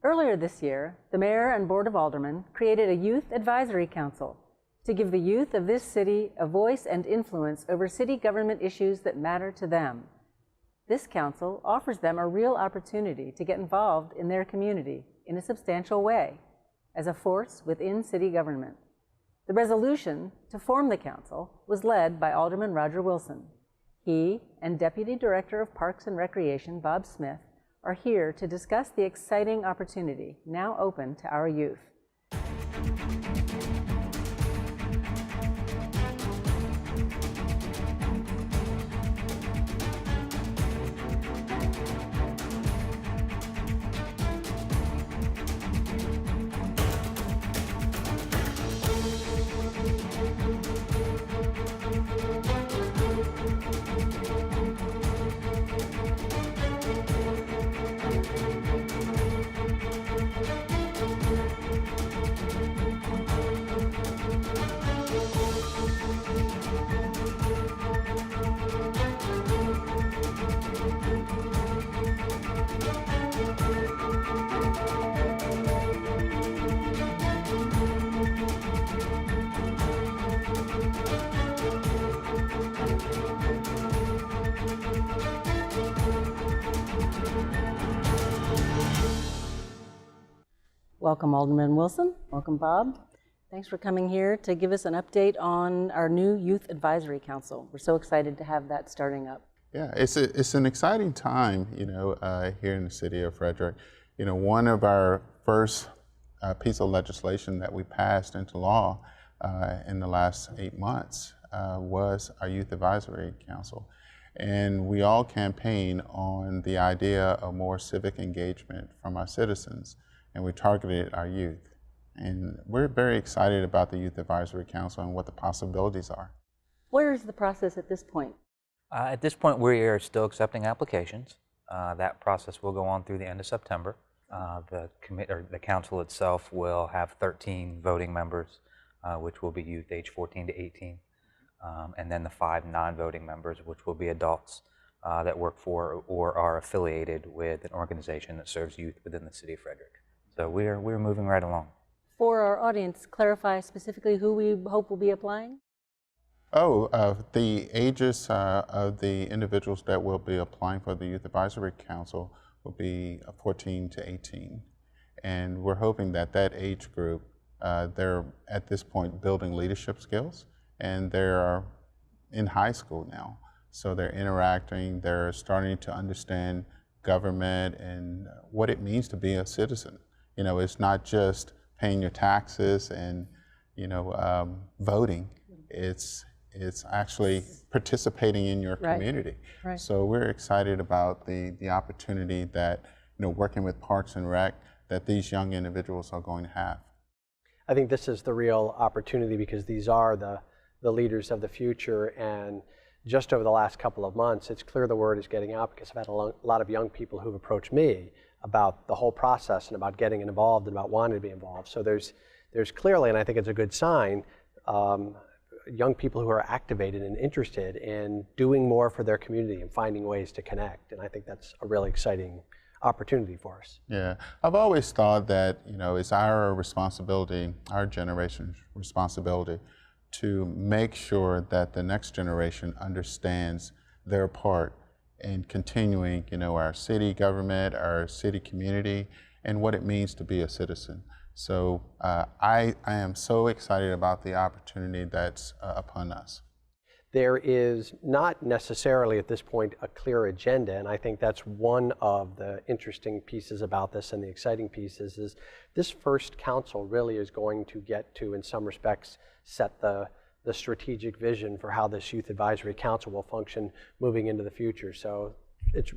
Earlier this year, the Mayor and Board of Aldermen created a Youth Advisory Council to give the youth of this city a voice and influence over city government issues that matter to them. This council offers them a real opportunity to get involved in their community in a substantial way as a force within city government. The resolution to form the council was led by Alderman Roger Wilson. He and Deputy Director of Parks and Recreation, Bob Smith, are here to discuss the exciting opportunity now open to our youth. Welcome, Alderman Wilson. Welcome, Bob. Thanks for coming here to give us an update on our new Youth Advisory Council. We're so excited to have that starting up. Yeah, it's an exciting time, here in the city of Frederick. One of our first piece of legislation that we passed into law in the last 8 months was our Youth Advisory Council. And we all campaigned on the idea of more civic engagement from our citizens, and we targeted our youth. And we're very excited about the Youth Advisory Council and what the possibilities are. Where is the process at this point? At this point, we are still accepting applications. That process will go on through the end of September. The council itself will have 13 voting members, which will be youth age 14 to 18, and then the 5 non-voting members, which will be adults that work for or are affiliated with an organization that serves youth within the city of Frederick. So we're moving right along. For our audience, clarify specifically who we hope will be applying? The ages of the individuals that will be applying for the Youth Advisory Council will be 14 to 18. And we're hoping that that age group, they're at this point building leadership skills, and they're in high school now. So they're interacting, they're starting to understand government and what it means to be a citizen. It's not just paying your taxes and, voting. It's actually participating in your community. Right. So we're excited about the opportunity that, working with Parks and Rec, that these young individuals are going to have. I think this is the real opportunity because these are the leaders of the future, and just over the last couple of months, it's clear the word is getting out because I've had a lot of young people who've approached me about the whole process and about getting involved and about wanting to be involved. So there's clearly, and I think it's a good sign, young people who are activated and interested in doing more for their community and finding ways to connect. And I think that's a really exciting opportunity for us. Yeah, I've always thought that, it's our responsibility, our generation's responsibility to make sure that the next generation understands their part in continuing, our city government, our city community, and what it means to be a citizen. So I am so excited about the opportunity that's upon us. There is not necessarily at this point a clear agenda, and I think that's one of the interesting pieces about this, and the exciting pieces is this first council really is going to get to, in some respects, set the strategic vision for how this Youth Advisory Council will function moving into the future. So it's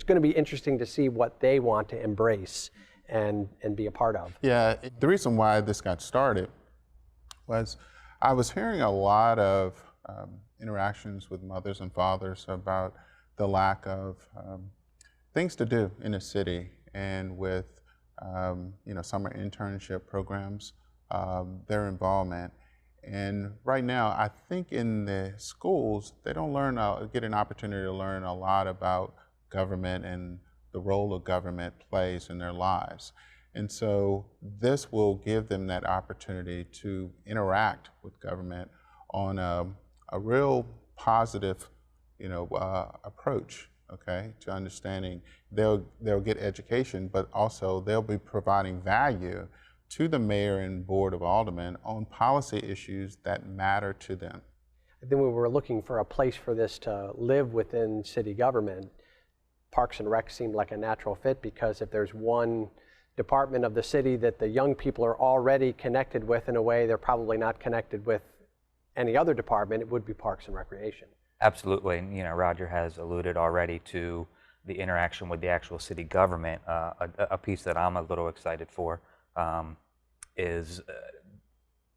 going to be interesting to see what they want to embrace and be a part of. Yeah, the reason why this got started was I was hearing a lot of interactions with mothers and fathers about the lack of things to do in the city, and with summer internship programs, their involvement. And right now, I think in the schools, they don't get an opportunity to learn a lot about government and the role of government plays in their lives. And so this will give them that opportunity to interact with government on a real positive, approach, okay, to understanding. They'll get education, but also they'll be providing value to the mayor and board of aldermen on policy issues that matter to them. Then we were looking for a place for this to live within city government. Parks and Rec seemed like a natural fit, because if there's one department of the city that the young people are already connected with in a way they're probably not connected with any other department, it would be Parks and Recreation. Absolutely, and Roger has alluded already to the interaction with the actual city government. A piece that I'm a little excited for is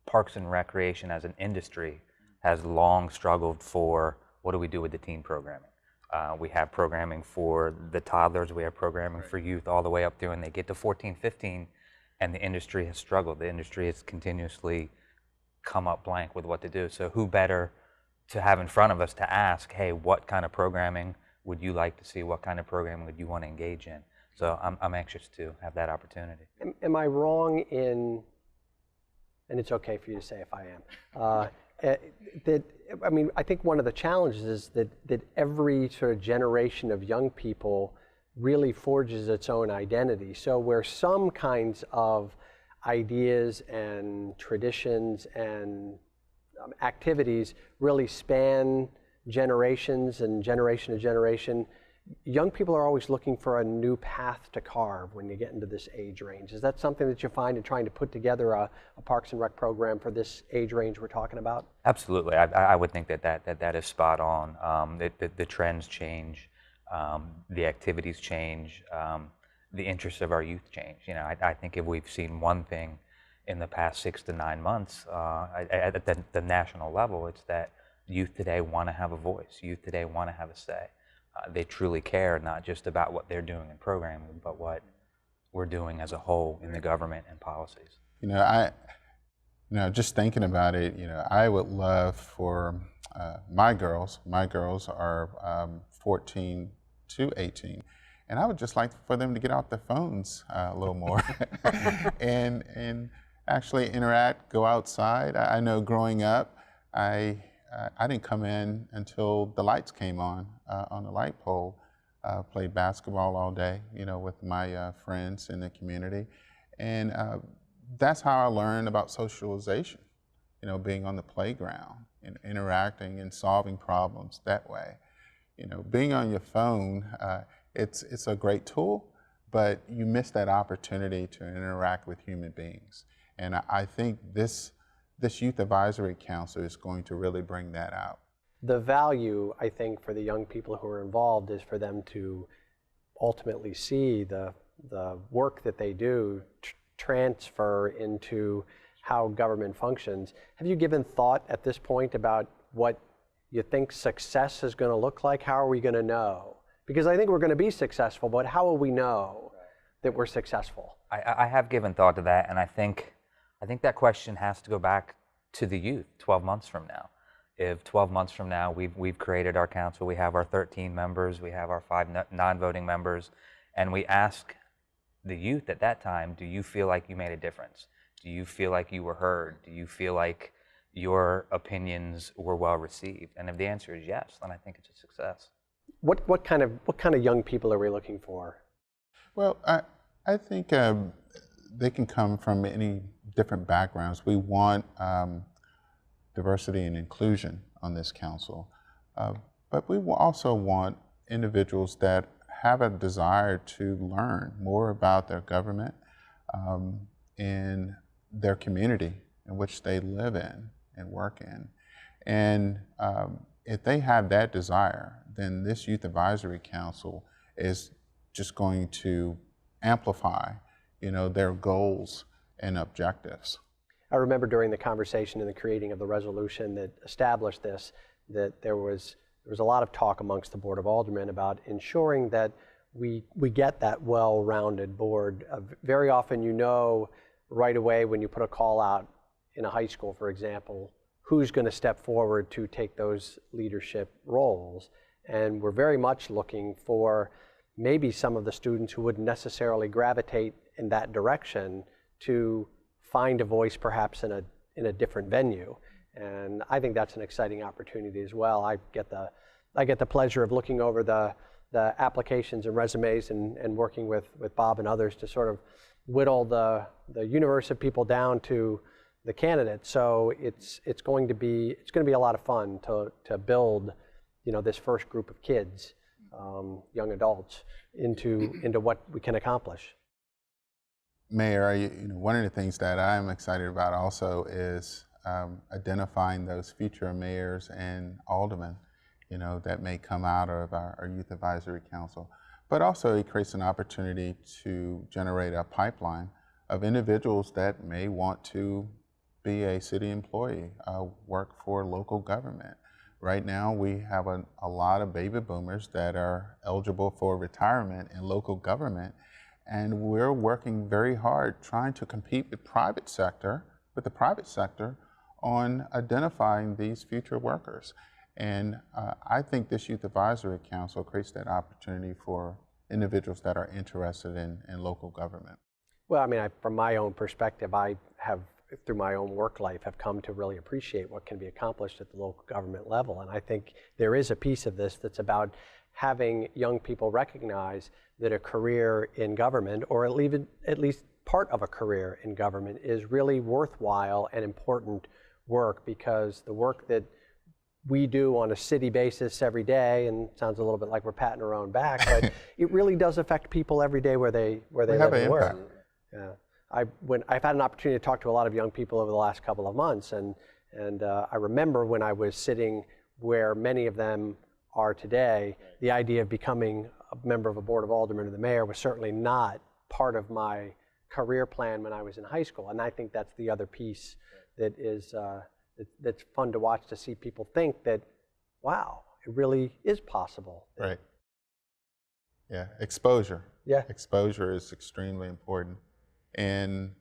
Parks and Recreation as an industry has long struggled for, what do we do with the teen programming? We have programming for the toddlers, we have programming for youth all the way up through, and they get to 14, 15, and the industry has struggled. The industry has continuously come up blank with what to do. So who better to have in front of us to ask, hey, what kind of programming would you like to see? What kind of programming would you want to engage in? So I'm anxious to have that opportunity. Am I wrong in, and it's okay for you to say if I am, I think one of the challenges is that every sort of generation of young people really forges its own identity. So where some kinds of ideas and traditions and activities really span generations and generation to generation, young people are always looking for a new path to carve when you get into this age range. Is that something that you find in trying to put together a Parks and Rec program for this age range we're talking about? Absolutely. I would think that is spot on. The trends change, the activities change, the interests of our youth change. I think if we've seen one thing in the past 6 to 9 months at the national level, it's that youth today want to have a voice. Youth today want to have a say. They truly care, not just about what they're doing in programming, but what we're doing as a whole in the government and policies. Just thinking about it, I would love for my girls are 14 to 18, and I would just like for them to get off their phones a little more and actually interact, go outside. I know growing up, I didn't come in until the lights came on the light pole. Played basketball all day, with my friends in the community. And that's how I learned about socialization, being on the playground and interacting and solving problems that way. Being on your phone, it's a great tool, but you miss that opportunity to interact with human beings. And I think this Youth Advisory Council is going to really bring that out. The value, I think, for the young people who are involved is for them to ultimately see the work that they do transfer into how government functions. Have you given thought at this point about what you think success is going to look like? How are we going to know? Because I think we're going to be successful, but how will we know that we're successful? I have given thought to that, and I think that question has to go back to the youth 12 months from now. If 12 months from now we've created our council, we have our 13 members, we have our 5 non-voting members, and we ask the youth at that time, do you feel like you made a difference? Do you feel like you were heard? Do you feel like your opinions were well received? And if the answer is yes, then I think it's a success. What kind of young people are we looking for? Well, I think they can come from any different backgrounds. We want diversity and inclusion on this council, but we also want individuals that have a desire to learn more about their government and their community in which they live in and work in. And if they have that desire, then this Youth Advisory Council is just going to amplify, their goals and objectives. I remember during the conversation and the creating of the resolution that established this, that there was a lot of talk amongst the Board of Aldermen about ensuring that we get that well-rounded board. Very often right away when you put a call out in a high school, for example, who's going to step forward to take those leadership roles. And we're very much looking for maybe some of the students who wouldn't necessarily gravitate in that direction to find a voice perhaps in a different venue. And I think that's an exciting opportunity as well. I get the pleasure of looking over the applications and resumes and working with Bob and others to sort of whittle the universe of people down to the candidates. So it's going to be a lot of fun to build, this first group of kids, young adults, into what we can accomplish. Mayor, one of the things that I'm excited about also is identifying those future mayors and aldermen, that may come out of our Youth Advisory Council. But also it creates an opportunity to generate a pipeline of individuals that may want to be a city employee, work for local government. Right now we have a lot of baby boomers that are eligible for retirement in local government, and we're working very hard trying to compete with the private sector on identifying these future workers. And I think this Youth Advisory Council creates that opportunity for individuals that are interested in local government. Well, I mean, from my own perspective, I have, through my own work life, have come to really appreciate what can be accomplished at the local government level. And I think there is a piece of this that's about having young people recognize that a career in government, or at least part of a career in government, is really worthwhile and important work, because the work that we do on a city basis every day, and it sounds a little bit like we're patting our own back, but it really does affect people every day where they live and work. Yeah. I've had an opportunity to talk to a lot of young people over the last couple of months, and I remember when I was sitting where many of them are today, the idea of becoming a member of a board of aldermen or the mayor was certainly not part of my career plan when I was in high school. And I think that's the other piece that is that's fun to watch, to see people think that, wow, it really is possible. Right. Yeah, exposure. Yeah. Exposure is extremely important. And,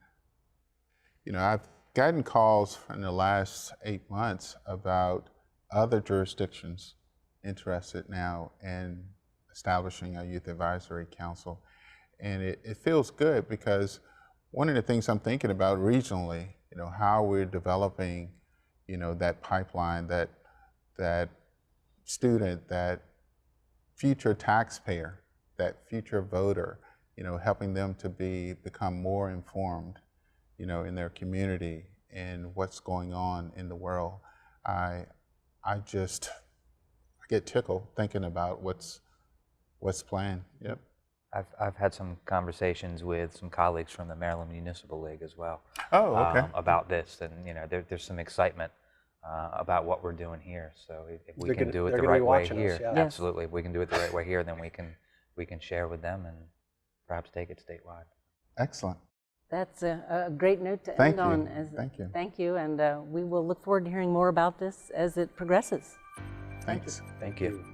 I've gotten calls in the last 8 months about other jurisdictions interested now in establishing a Youth Advisory Council. And it feels good, because one of the things I'm thinking about regionally, how we're developing, that pipeline, that student, that future taxpayer, that future voter, helping them to become more informed, in their community and what's going on in the world. I get tickled thinking about what's planned. Yep. I've had some conversations with some colleagues from the Maryland Municipal League as well. Oh, okay. About this, and there's some excitement about what we're doing here. So if we can do it the right way here, absolutely. If we can do it the right way here, then we can share with them and perhaps take it statewide. Excellent. That's a great note to end on. Thank you. Thank you, and we will look forward to hearing more about this as it progresses. Thanks. Thank you.